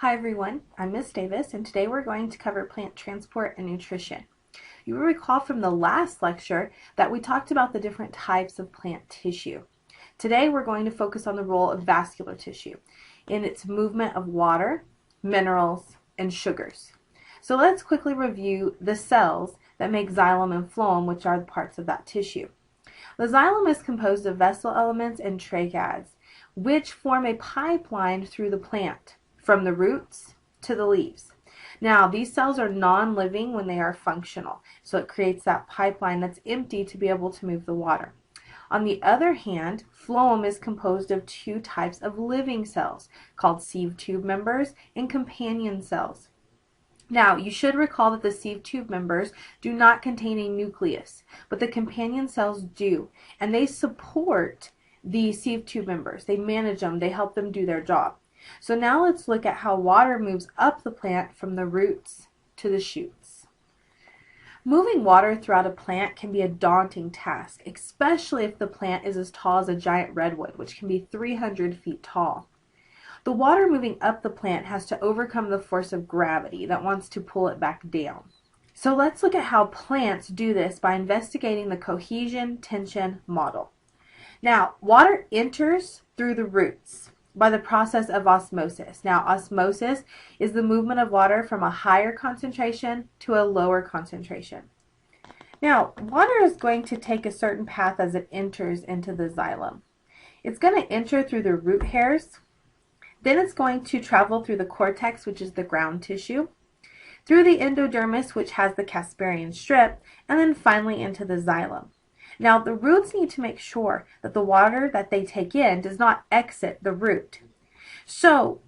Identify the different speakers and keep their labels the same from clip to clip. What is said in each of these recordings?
Speaker 1: Hi everyone, I'm Miss Davis and today we're going to cover plant transport and nutrition. You will recall from the last lecture that we talked about the different types of plant tissue. Today we're going to focus on the role of vascular tissue in its movement of water, minerals, and sugars. So let's quickly review the cells that make xylem and phloem, which are the parts of that tissue. The xylem is composed of vessel elements and tracheids, which form a pipeline through the plant, from the roots to the leaves. Now, these cells are non-living when they are functional, so it creates that pipeline that's empty to be able to move the water. On the other hand, phloem is composed of two types of living cells called sieve tube members and companion cells. Now, you should recall that the sieve tube members do not contain a nucleus, but the companion cells do, and they support the sieve tube members. They manage them, they help them do their job. So now let's look at how water moves up the plant from the roots to the shoots. Moving water throughout a plant can be a daunting task, especially if the plant is as tall as a giant redwood, which can be 300 feet tall. The water moving up the plant has to overcome the force of gravity that wants to pull it back down. So let's look at how plants do this by investigating the cohesion tension model. Now, water enters through the roots by the process of osmosis. Now, osmosis is the movement of water from a higher concentration to a lower concentration. Now, water is going to take a certain path as it enters into the xylem. It's going to enter through the root hairs, then it's going to travel through the cortex, which is the ground tissue, through the endodermis, which has the Casparian strip, and then finally into the xylem. Now, the roots need to make sure that the water that they take in does not exit the root. So,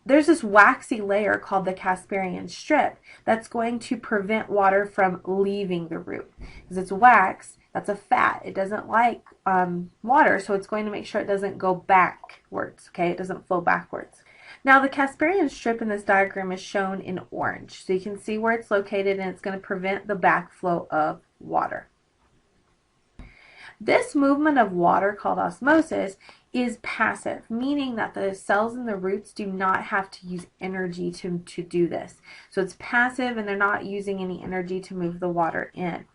Speaker 1: there's this waxy layer called the Casparian strip that's going to prevent water from leaving the root. Because it's wax, that's a fat. It doesn't like water, so it's going to make sure it doesn't go backwards, okay? It doesn't flow backwards. Now, the Casparian strip in this diagram is shown in orange. So you can see where it's located, and it's going to prevent the backflow of water. This movement of water, called osmosis, is passive, meaning that the cells in the roots do not have to use energy to do this. So it's passive, and they're not using any energy to move the water in.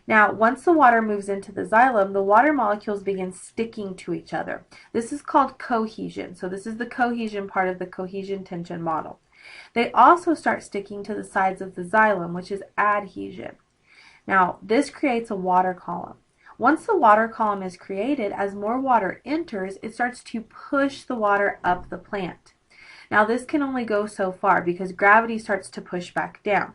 Speaker 1: Now, once the water moves into the xylem, the water molecules begin sticking to each other. This is called cohesion. So this is the cohesion part of the cohesion tension model. They also start sticking to the sides of the xylem, which is adhesion. Now, this creates a water column. Once the water column is created, as more water enters, it starts to push the water up the plant. Now, this can only go so far because gravity starts to push back down.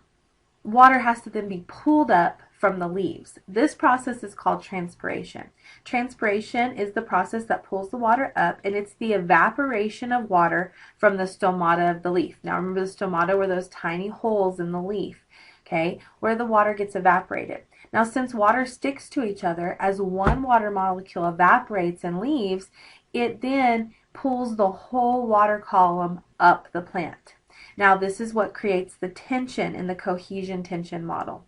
Speaker 1: Water has to then be pulled up from the leaves. This process is called transpiration. Transpiration is the process that pulls the water up, and it's the evaporation of water from the stomata of the leaf. Now, remember, the stomata were those tiny holes in the leaf, okay, where the water gets evaporated. Now, since water sticks to each other, as one water molecule evaporates and leaves, it then pulls the whole water column up the plant. Now, this is what creates the tension in the cohesion tension model.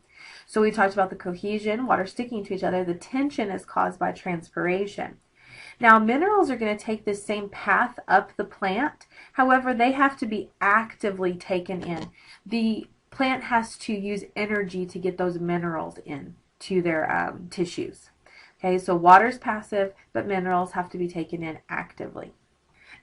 Speaker 1: So we talked about the cohesion, water sticking to each other. The tension is caused by transpiration. Now, minerals are going to take this same path up the plant. However, they have to be actively taken in. The plant has to use energy to get those minerals in to their tissues. Okay, so water is passive, but minerals have to be taken in actively.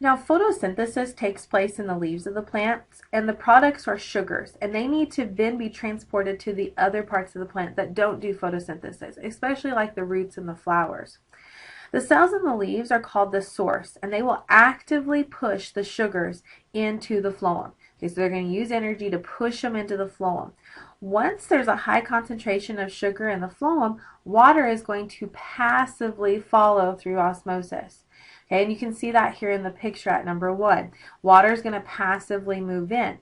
Speaker 1: Now, photosynthesis takes place in the leaves of the plants, and the products are sugars, and they need to then be transported to the other parts of the plant that don't do photosynthesis, especially like the roots and the flowers. The cells in the leaves are called the source, and they will actively push the sugars into the phloem. Okay, so they're going to use energy to push them into the phloem. Once there's a high concentration of sugar in the phloem, water is going to passively follow through osmosis. Okay, and you can see that here in the picture at number 1. Water is going to passively move in.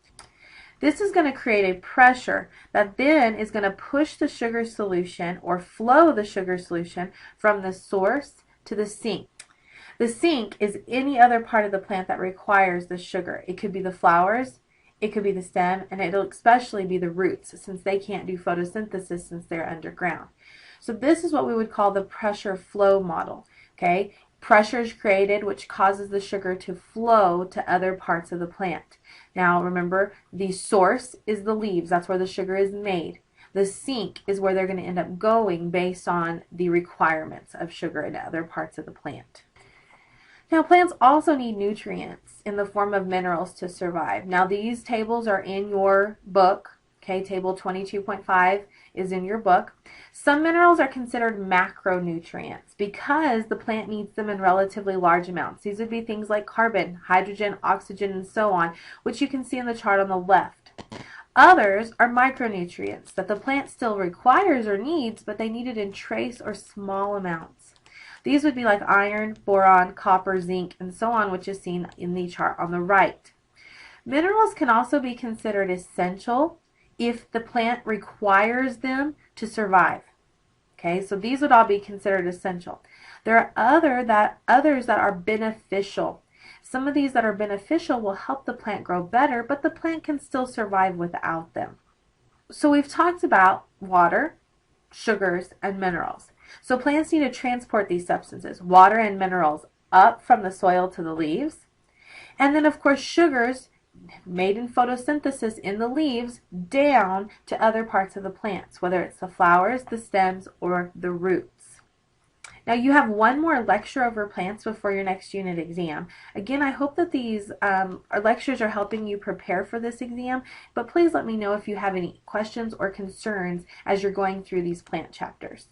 Speaker 1: This is going to create a pressure that then is going to push the sugar solution or flow the sugar solution from the source to the sink. The sink is any other part of the plant that requires the sugar. It could be the flowers, it could be the stem, and it'll especially be the roots since they can't do photosynthesis since they're underground. So this is what we would call the pressure flow model. Okay, Pressure is created, which causes the sugar to flow to other parts of the plant. Now remember, the source is the leaves. That's where the sugar is made. The sink is where they're going to end up going based on the requirements of sugar in other parts of the plant. Now, plants also need nutrients in the form of minerals to survive. Now, these tables are in your book. Okay, table 22.5 is in your book. Some minerals are considered macronutrients because the plant needs them in relatively large amounts. These would be things like carbon, hydrogen, oxygen, and so on, which you can see in the chart on the left. Others are micronutrients that the plant still requires or needs, but they need it in trace or small amounts. These would be like iron, boron, copper, zinc, and so on, which is seen in the chart on the right. Minerals can also be considered essential if the plant requires them to survive. Okay, so these would all be considered essential. There are others that are beneficial. Some of these that are beneficial will help the plant grow better, but the plant can still survive without them. So we've talked about water, sugars, and minerals. So plants need to transport these substances, water and minerals, up from the soil to the leaves. And then, of course, sugars made in photosynthesis in the leaves down to other parts of the plants, whether it's the flowers, the stems, or the roots. Now you have one more lecture over plants before your next unit exam. Again, I hope that these lectures are helping you prepare for this exam, but please let me know if you have any questions or concerns as you're going through these plant chapters.